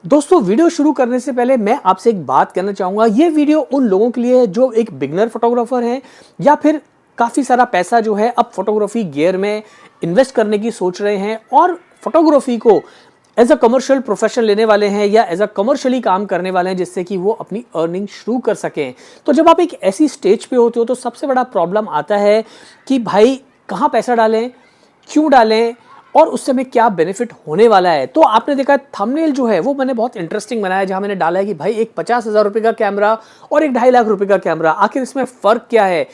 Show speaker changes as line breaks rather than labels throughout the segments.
दोस्तों वीडियो शुरू करने से पहले मैं आपसे एक बात कहना चाहूँगा। ये वीडियो उन लोगों के लिए है जो एक बिगनर फोटोग्राफर हैं या फिर काफ़ी सारा पैसा जो है अब फोटोग्राफी गियर में इन्वेस्ट करने की सोच रहे हैं और फोटोग्राफी को एज अ कमर्शियल प्रोफेशन लेने वाले हैं या एज अ कमर्शियली काम करने वाले हैं जिससे कि वो अपनी अर्निंग शुरू कर सकें। तो जब आप एक ऐसी स्टेज पे होते हो तो सबसे बड़ा प्रॉब्लम आता है कि भाई कहाँ पैसा डालें, क्यों डालें और उससे हमें क्या बेनिफिट होने वाला है। तो आपने देखा थंबनेल जो है वो मैंने बहुत इंटरेस्टिंग बनाया जहां मैंने डाला है कि भाई एक 50,000 रुपए का कैमरा और एक 2.5 लाख रुपए का कैमरा, आखिर इसमें फ़र्क क्या है।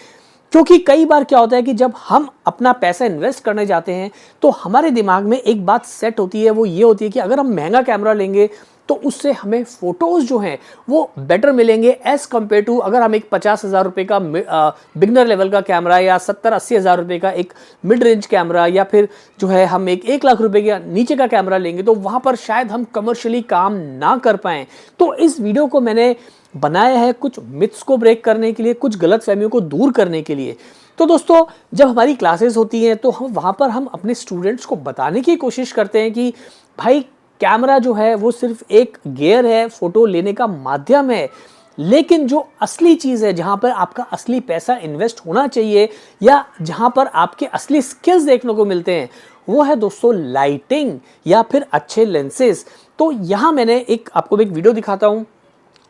क्योंकि कई बार क्या होता है कि जब हम अपना पैसा इन्वेस्ट करने जाते हैं तो हमारे दिमाग में एक बात सेट होती है, वो ये होती है कि अगर हम महंगा कैमरा लेंगे तो उससे हमें फोटोज जो हैं वो बेटर मिलेंगे एज कम्पेयर टू अगर हम एक 50,000 रुपये का बिगनर लेवल का कैमरा या 70-80 हज़ार रुपये का एक मिड रेंज कैमरा या फिर जो है हम एक 1 लाख रुपए के नीचे का कैमरा लेंगे तो वहाँ पर शायद हम कमर्शियली काम ना कर पाएँ। तो इस वीडियो को मैंने बनाया है कुछ मिथ्स को ब्रेक करने के लिए, कुछ गलतफहमियों को दूर करने के लिए। तो दोस्तों जब हमारी क्लासेस होती हैं तो हम वहाँ पर हम अपने स्टूडेंट्स को बताने की कोशिश करते हैं कि भाई कैमरा जो है वो सिर्फ एक गियर है, फोटो लेने का माध्यम है, लेकिन जो असली चीज़ है जहाँ पर आपका असली पैसा इन्वेस्ट होना चाहिए या जहाँ पर आपके असली स्किल्स देखने को मिलते हैं वो है दोस्तों लाइटिंग या फिर अच्छे लेंसेज। तो यहाँ मैंने आपको एक वीडियो दिखाता हूँ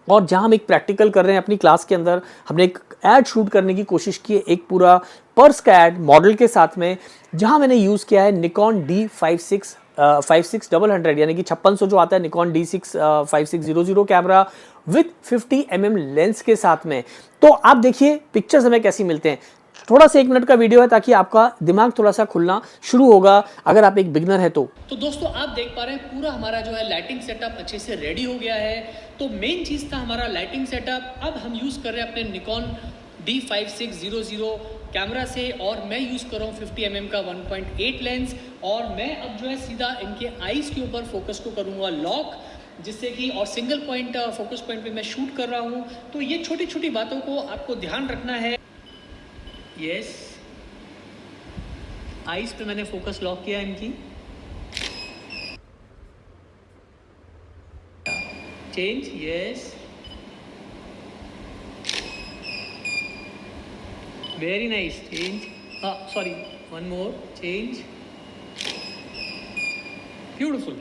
और जहां हम एक प्रैक्टिकल कर रहे हैं अपनी क्लास के अंदर। हमने एक ऐड शूट करने की कोशिश की है, एक पूरा पर्स का ऐड मॉडल के साथ में, जहां मैंने यूज़ किया है निकॉन D5600 यानी कि 5600 जो आता है Nikon D5600 camera with 50 mm lens के साथ में। तो आप देखिए पिक्चर्स हमें कैसी मिलते हैं। थोड़ा सा 1 मिनट का वीडियो है ताकि आपका दिमाग थोड़ा सा खुलना शुरू होगा अगर आप एक बिगनर है तो
दोस्तों आप देख पा रहे हैं पूरा हमारा जो है लाइटिंग सेटअप अच्छे से रेडी हो गया है। तो मेन चीज़ था हमारा लाइटिंग सेटअप। अब हम यूज़ कर रहे हैं अपने निकॉन D5600 कैमरा से और मैं यूज़ कर रहा हूँ 50 mm का 1.8 लेंस और मैं अब जो है सीधा इनके आईज के ऊपर फोकस को करूँगा लॉक, जिससे कि और सिंगल पॉइंट फोकस पॉइंट पे मैं शूट कर रहा हूँ। तो ये छोटी छोटी बातों को आपको ध्यान रखना है। यस, आईज पे मैंने फोकस लॉक किया इनकी। Change, yes, very nice, change, sorry, one more, change, beautiful.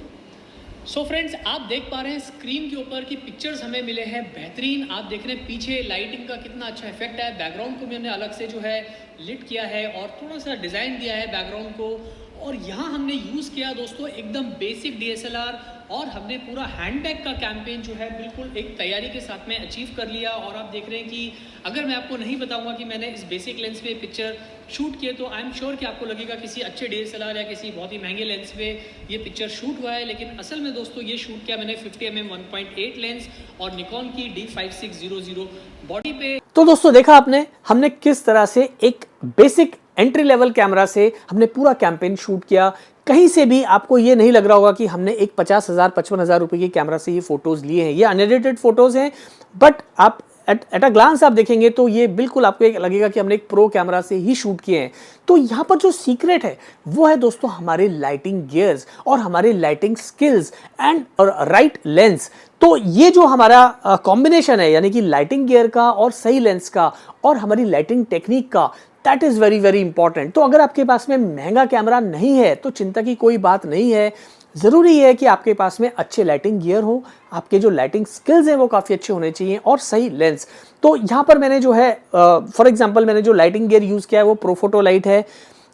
So friends आप देख पा रहे हैं स्क्रीन के ऊपर की पिक्चर्स हमें मिले हैं बेहतरीन। आप देख रहे हैं पीछे लाइटिंग का कितना अच्छा इफेक्ट है। बैकग्राउंड को भी हमने अलग से जो है लिट किया है और थोड़ा सा डिज़ाइन दिया है बैकग्राउंड को। और यहाँ हमने यूज़ किया दोस्तों एकदम बेसिक DSLR और हमने पूरा हैंडबैग का कैंपेन जो है बिल्कुल एक तैयारी के साथ में अचीव कर लिया। और आप देख रहे हैं कि अगर मैं आपको नहीं बताऊंगा कि मैंने इस बेसिक लेंस पे पिक्चर शूट किए तो आई एम श्योर कि आपको लगेगा किसी अच्छे DSLR या किसी बहुत ही महंगे लेंस पे ये पिक्चर शूट हुआ है। लेकिन असल में दोस्तों ये शूट किया मैंने 50 mm 1.8 लेंस और निकॉन की D5600 बॉडी पे।
तो दोस्तों देखा आपने हमने किस तरह से एक बेसिक एंट्री लेवल कैमरा से हमने पूरा कैंपेन शूट किया। कहीं से भी आपको ये नहीं लग रहा होगा कि हमने एक 50,000 55,000 रुपए की कैमरा से ये फोटोज लिए हैं। ये अनएडिटेड फोटोज हैं, बट आप एट अ ग्लांस आप देखेंगे तो ये बिल्कुल आपको एक लगेगा कि हमने एक प्रो कैमरा से ही शूट किए हैं। तो यहाँ पर जो सीक्रेट है वो है दोस्तों हमारे लाइटिंग गियर्स और हमारे lighting skills and right lens. तो ये जो हमारा कॉम्बिनेशन है यानी कि लाइटिंग गियर का और सही लेंस का और हमारी लाइटिंग टेक्निक का, that is very very important. तो अगर आपके पास में महंगा कैमरा नहीं है तो चिंता की कोई बात नहीं है। ज़रूरी है कि आपके पास में अच्छे लाइटिंग गियर हो, आपके जो लाइटिंग स्किल्स हैं वो काफ़ी अच्छे होने चाहिए और सही लेंस। तो यहाँ पर मैंने जो है फॉर एग्जांपल मैंने जो लाइटिंग गियर यूज़ किया है वो प्रोफोटो लाइट है,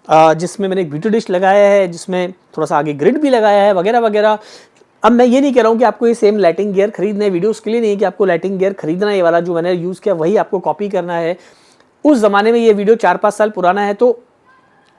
जिसमें मैंने एक ब्यूटी डिश लगाया है, जिसमें थोड़ा सा आगे ग्रिड भी लगाया है वगैरह वगैरह। अब मैं ये नहीं कह रहा हूँ कि आपको ये सेम लाइटिंग गियर खरीदना है, वीडियोज़ के लिए नहीं है कि आपको लाइटिंग गियर खरीदना है। ये वाला जो मैंने यूज़ किया वही आपको कॉपी करना है। उस ज़माने में ये वीडियो 4-5 साल पुराना है तो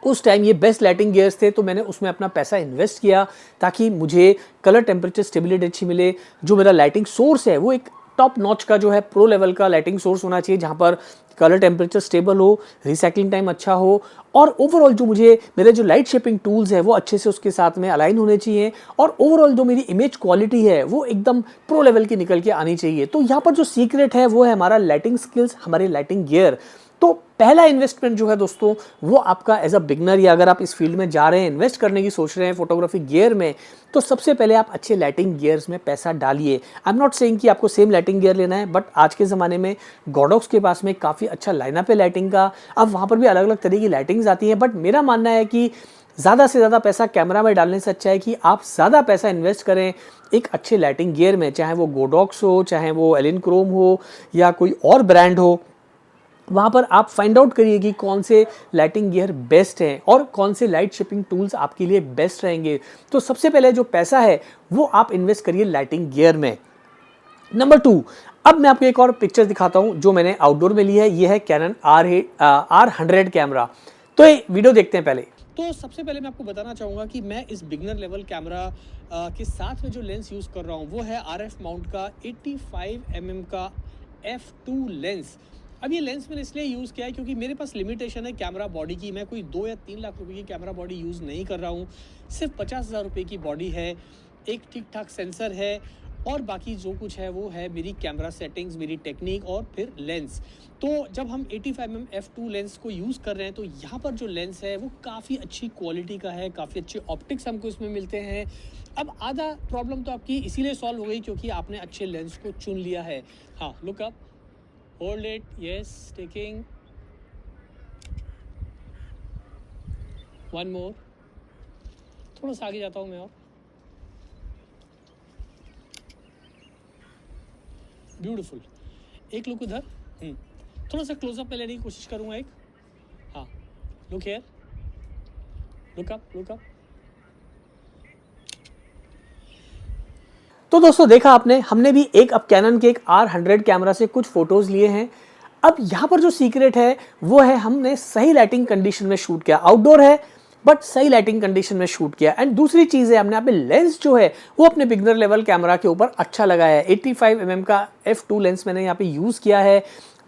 उस टाइम ये बेस्ट लाइटिंग गियर्स थे, तो मैंने उसमें अपना पैसा इन्वेस्ट किया ताकि मुझे कलर टेम्परेचर स्टेबिलिटी अच्छी मिले। जो मेरा लाइटिंग सोर्स है वो एक टॉप नॉच का जो है प्रो लेवल का लाइटिंग सोर्स होना चाहिए जहाँ पर कलर टेम्परेचर स्टेबल हो, रिसाइकलिंग टाइम अच्छा हो और ओवरऑल जो मुझे मेरे जो लाइट शेपिंग टूल्स है वो अच्छे से उसके साथ में अलाइन होने चाहिए और ओवरऑल जो मेरी इमेज क्वालिटी है वो एकदम प्रो लेवल की निकल के आनी चाहिए। तो यहाँ पर जो सीक्रेट है वो है हमारा लाइटिंग स्किल्स, हमारे लाइटिंग गियर। तो पहला इन्वेस्टमेंट जो है दोस्तों वो आपका एज अ बिगनर, या अगर आप इस फील्ड में जा रहे हैं, इन्वेस्ट करने की सोच रहे हैं फोटोग्राफी गियर में, तो सबसे पहले आप अच्छे लाइटिंग गियर्स में पैसा डालिए। आई एम नॉट सेइंग कि आपको सेम लाइटिंग गियर लेना है, बट आज के ज़माने में गॉडॉक्स के पास में काफ़ी अच्छा लाइनअप है लाइटिंग का। अब वहाँ पर भी अलग अलग तरह की लाइटिंग्स आती हैं, बट मेरा मानना है कि ज़्यादा से ज़्यादा पैसा कैमरा में डालने से अच्छा है कि आप ज़्यादा पैसा इन्वेस्ट करें एक अच्छे लाइटिंग गियर में, चाहे वो गोडॉक्स हो, चाहे वो एलिनक्रोम हो, या कोई और ब्रांड हो। वहाँ पर आप फाइंड आउट करिए कि कौन से लाइटिंग गियर बेस्ट हैं और कौन से लाइट शिपिंग टूल्स आपके लिए बेस्ट रहेंगे। तो सबसे पहले जो पैसा है वो आप इन्वेस्ट करिए लाइटिंग गियर में। नंबर 2, अब मैं आपको एक और पिक्चर दिखाता हूँ जो मैंने आउटडोर में ली है। ये है कैनन R100 कैमरा। तो ये वीडियो देखते हैं पहले। तो सबसे पहले मैं आपको बताना चाहूँगा कि मैं इस बिगनर लेवल कैमरा के साथ में जो लेंस यूज़ कर रहा हूँ वो है RF माउंट का 85 mm का f2 लेंस। अब ये लेंस मैंने इसलिए यूज़ किया है क्योंकि मेरे पास लिमिटेशन है कैमरा बॉडी की। मैं कोई 2 या 3 लाख रुपए की कैमरा बॉडी यूज़ नहीं कर रहा हूँ। सिर्फ 50,000 रुपये की बॉडी है, एक ठीक ठाक सेंसर है, और बाकी जो कुछ है वो है मेरी कैमरा सेटिंग्स, मेरी टेक्निक और फिर लेंस। तो जब हम 85 mm f2 लेंस को यूज़ कर रहे हैं तो यहाँ पर जो लेंस है वो काफ़ी अच्छी क्वालिटी का है, काफ़ी अच्छे ऑप्टिक्स हमको इसमें मिलते हैं। अब आधा प्रॉब्लम तो आपकी इसीलिए सॉल्व हो गई क्योंकि आपने अच्छे लेंस को चुन लिया है। हाँ, look up, hold it, yes, taking, one more, थोड़ा सा आगे जाता हूँ मैं और ब्यूटीफुल। एक लुक उधर, थोड़ा सा क्लोजअप में लेने की कोशिश करूँगा एक। हाँ, look here, look up, look up. तो दोस्तों देखा आपने, हमने भी एक अब कैनन के एक R100 कैमरा से कुछ फोटोज लिए हैं। अब यहाँ पर जो सीक्रेट है वो है हमने सही लाइटिंग कंडीशन में शूट किया। आउटडोर है बट सही लाइटिंग कंडीशन में शूट किया। एंड दूसरी चीज़ है हमने यहाँ पे लेंस जो है वो अपने बिगनर लेवल कैमरा के ऊपर अच्छा लगाया है। 85 mm का f2 लेंस मैंने यहाँ पे यूज़ किया है।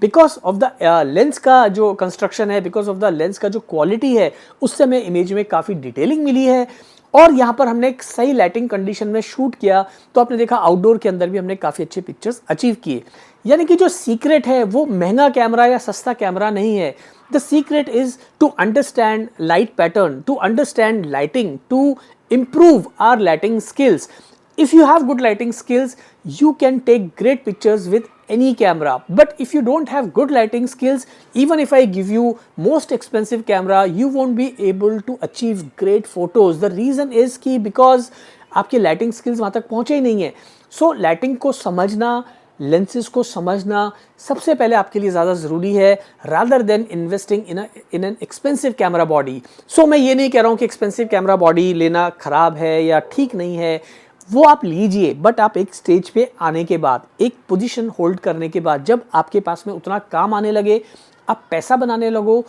बिकॉज ऑफ द लेंस का जो कंस्ट्रक्शन है, बिकॉज ऑफ द लेंस का जो क्वालिटी है, उससे हमें इमेज में काफ़ी डिटेलिंग मिली है। और यहाँ पर हमने एक सही लाइटिंग कंडीशन में शूट किया तो आपने देखा आउटडोर के अंदर भी हमने काफ़ी अच्छे पिक्चर्स अचीव किए। यानी कि जो सीक्रेट है वो महंगा कैमरा या सस्ता कैमरा नहीं है। The secret is to understand light pattern, to understand lighting, to improve our lighting skills. If you have good lighting skills, you can take great pictures with any camera. But if you don't have good lighting skills, even if I give you most expensive camera, you won't be able to achieve great photos. The reason is कि because आपके lighting skills वहाँ तक पहुँचे ही नहीं है। So lighting को समझना, lenses को समझना सबसे पहले आपके लिए ज़्यादा ज़रूरी है, rather than investing in an expensive camera body. So मैं ये नहीं कह रहा हूँ कि एक्सपेंसिव कैमरा बॉडी लेना ख़राब है या ठीक नहीं है, वो आप लीजिए, बट आप एक स्टेज पे आने के बाद, एक पोजीशन होल्ड करने के बाद, जब आपके पास में उतना काम आने लगे, आप पैसा बनाने लगो।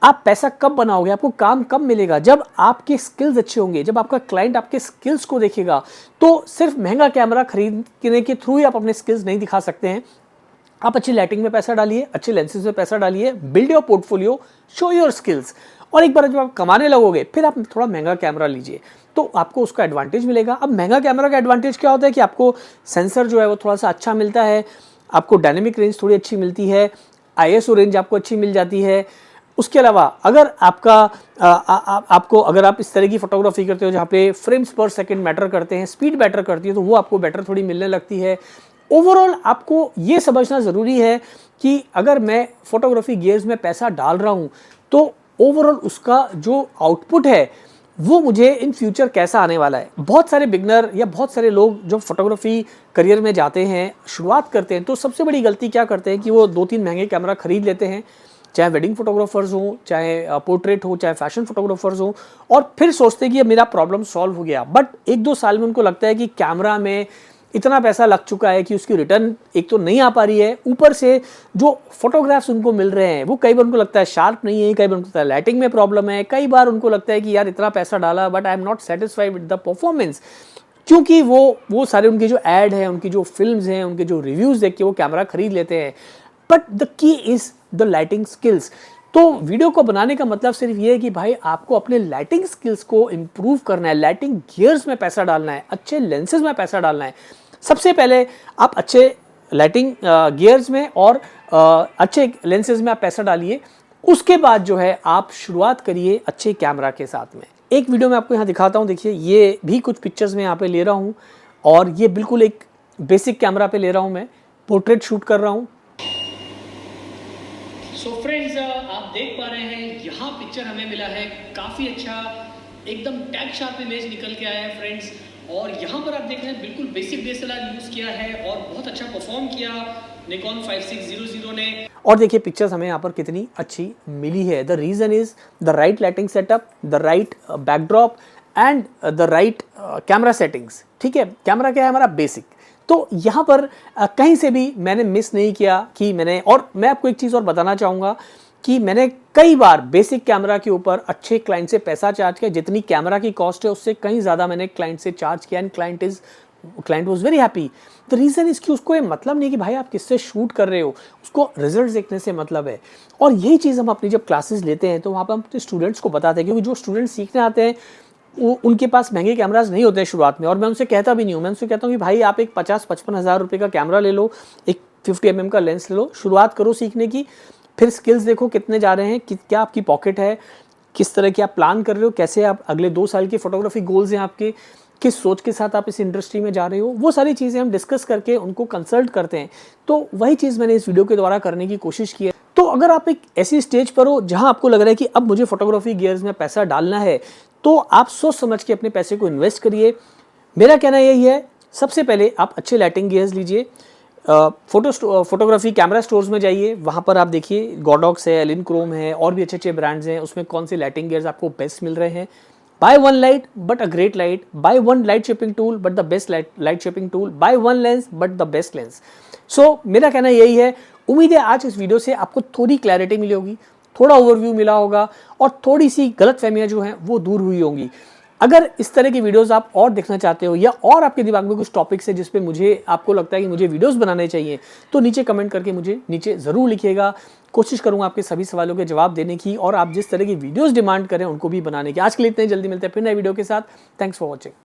आप पैसा कब बनाओगे, आपको काम कब मिलेगा? जब आपके स्किल्स अच्छे होंगे, जब आपका क्लाइंट आपके स्किल्स को देखेगा। तो सिर्फ महंगा कैमरा खरीदने के थ्रू ही आप अपने स्किल्स नहीं दिखा सकते हैं। आप अच्छी लाइटिंग में पैसा डालिए, अच्छे लेंसेज में पैसा डालिए, build your portfolio, show your skills, और एक बार जब आप कमाने लगोगे फिर आप थोड़ा महंगा कैमरा लीजिए तो आपको उसका एडवांटेज मिलेगा। अब महंगा कैमरा का एडवांटेज क्या होता है कि आपको सेंसर जो है वो थोड़ा सा अच्छा मिलता है, आपको डायनेमिक रेंज थोड़ी अच्छी मिलती है, ISO रेंज आपको अच्छी मिल जाती है। उसके अलावा अगर आपको अगर आप इस तरह की फोटोग्राफी करते हो जहाँ पे फ्रेम्स पर सेकंड मैटर करते हैं, स्पीड मैटर करती है, तो वो आपको बेटर थोड़ी मिलने लगती है। ओवरऑल आपको ये समझना ज़रूरी है कि अगर मैं फोटोग्राफी गियर्स में पैसा डाल रहा हूँ तो ओवरऑल उसका जो आउटपुट है वो मुझे इन फ्यूचर कैसा आने वाला है। बहुत सारे बिगनर या बहुत सारे लोग जो फोटोग्राफी करियर में जाते हैं, शुरुआत करते हैं, तो सबसे बड़ी गलती क्या करते हैं कि वो 2-3 महंगे कैमरा खरीद लेते हैं, चाहे वेडिंग फोटोग्राफर्स हों, चाहे पोर्ट्रेट हो, चाहे फैशन फोटोग्राफर्स हों, और फिर सोचते हैं कि अब मेरा प्रॉब्लम सॉल्व हो गया। बट 1-2 साल में उनको लगता है कि कैमरा में इतना पैसा लग चुका है कि उसकी रिटर्न एक तो नहीं आ पा रही है, ऊपर से जो फोटोग्राफ्स उनको मिल रहे हैं वो कई बार उनको लगता है शार्प नहीं है, कई बार उनको लगता है लाइटिंग में प्रॉब्लम है, कई बार उनको लगता है कि यार इतना पैसा डाला but I am not satisfied with the performance, क्योंकि वो सारे उनके जो ऐड हैं, उनकी जो फिल्म्स हैं, उनके जो रिव्यूज़ देख के वो कैमरा खरीद लेते हैं। But the key is the lighting skills. तो वीडियो को बनाने का मतलब सिर्फ ये है कि भाई आपको अपने लाइटिंग स्किल्स को इम्प्रूव करना है, लाइटिंग गियर्स में पैसा डालना है, अच्छे लेंसेज में पैसा डालना है। सबसे पहले आप अच्छे लाइटिंग गियर्स में और अच्छे लेंसेज में आप पैसा डालिए। उसके बाद जो है आप शुरुआत करिए अच्छे कैमरा के साथ में। एक वीडियो मैं आपको यहाँ दिखाता हूँ, देखिए ये भी कुछ पिक्चर्स मैं यहाँ पे ले रहा हूँ और ये बिल्कुल एक बेसिक कैमरा पे ले रहा हूँ, मैं पोर्ट्रेट शूट कर रहा हूँ।
सो फ्रेंड्स, आप देख पा रहे हैं यहाँ पिक्चर हमें मिला है, काफ़ी अच्छा एकदम टैग शार्प इमेज निकल के आया है फ्रेंड्स। और यहाँ पर आप देख रहे हैं बिल्कुल बेसिक DSLR यूज़ किया है और बहुत अच्छा परफॉर्म किया निकॉन 5600 ने।
और देखिए पिक्चर्स हमें यहाँ पर कितनी अच्छी मिली है। The reason is the right lighting setup, the right backdrop and the right camera settings. ठीक है, कैमरा क्या है हमारा बेसिक, तो यहाँ पर कहीं से भी मैंने मिस नहीं किया कि मैंने, और मैं आपको एक चीज़ और बताना चाहूँगा कि मैंने कई बार बेसिक कैमरा के ऊपर अच्छे क्लाइंट से पैसा चार्ज किया, जितनी कैमरा की कॉस्ट है उससे कहीं ज़्यादा मैंने क्लाइंट से चार्ज किया and client was very happy. The reason is कि उसको ये मतलब नहीं कि भाई आप किससे शूट कर रहे हो, उसको रिजल्ट देखने से मतलब है। और यही चीज़ हम अपनी जब क्लासेस लेते हैं तो वहाँ पर हम अपने स्टूडेंट्स को बताते हैं, क्योंकि जो स्टूडेंट्स सीखने आते हैं उनके पास महंगे कैमराज नहीं होते हैं शुरुआत में, और मैं उनसे कहता भी नहीं हूँ। मैं उनसे कहता हूँ कि भाई आप एक 50-55 हज़ार रुपये का कैमरा ले लो, एक 50 mm का लेंस ले लो, शुरुआत करो सीखने की, फिर स्किल्स देखो कितने जा रहे हैं, क्या आपकी पॉकेट है, किस तरह की आप प्लान कर रहे हो, कैसे आप अगले 2 साल की फोटोग्राफी गोल्स हैं आपके, किस सोच के साथ आप इस इंडस्ट्री में जा रहे हो, वो सारी चीज़ें हम डिस्कस करके उनको कंसल्ट करते हैं। तो वही चीज़ मैंने इस वीडियो के द्वारा करने की कोशिश की है। तो अगर आप एक ऐसी स्टेज पर हो जहां आपको लग रहा है कि अब मुझे फोटोग्राफी गियर्स में पैसा डालना है, तो आप सोच समझ के अपने पैसे को इन्वेस्ट करिए। मेरा कहना यही है, सबसे पहले आप अच्छे लाइटिंग गियर्स लीजिए, फोटोग्राफी कैमरा स्टोर्स में जाइए, वहाँ पर आप देखिए गॉडॉक्स है, एलिनक्रोम है, और भी अच्छे अच्छे ब्रांड्स हैं, उसमें कौन से लाइटिंग गियर्स आपको बेस्ट मिल रहे हैं। Buy one light but a great light, buy one light shaping tool but the best light shaping tool, buy one lens but the best lens. So मेरा कहना यही है। उम्मीद है आज इस वीडियो से आपको थोड़ी क्लैरिटी मिली होगी, थोड़ा ओवरव्यू मिला होगा और थोड़ी सी गलतफहमियां जो हैं वो दूर हुई होंगी। अगर इस तरह की वीडियोस आप और देखना चाहते हो, या और आपके दिमाग में कुछ टॉपिक्स है जिस पे मुझे आपको लगता है कि मुझे वीडियोस बनाने चाहिए, तो नीचे कमेंट करके मुझे नीचे ज़रूर लिखिएगा। कोशिश करूँगा आपके सभी सवालों के जवाब देने की, और आप जिस तरह की वीडियोस डिमांड करें उनको भी बनाने की। आज के लिए इतने, जल्दी मिलते हैं फिर नए वीडियो के साथ। Thanks for watching.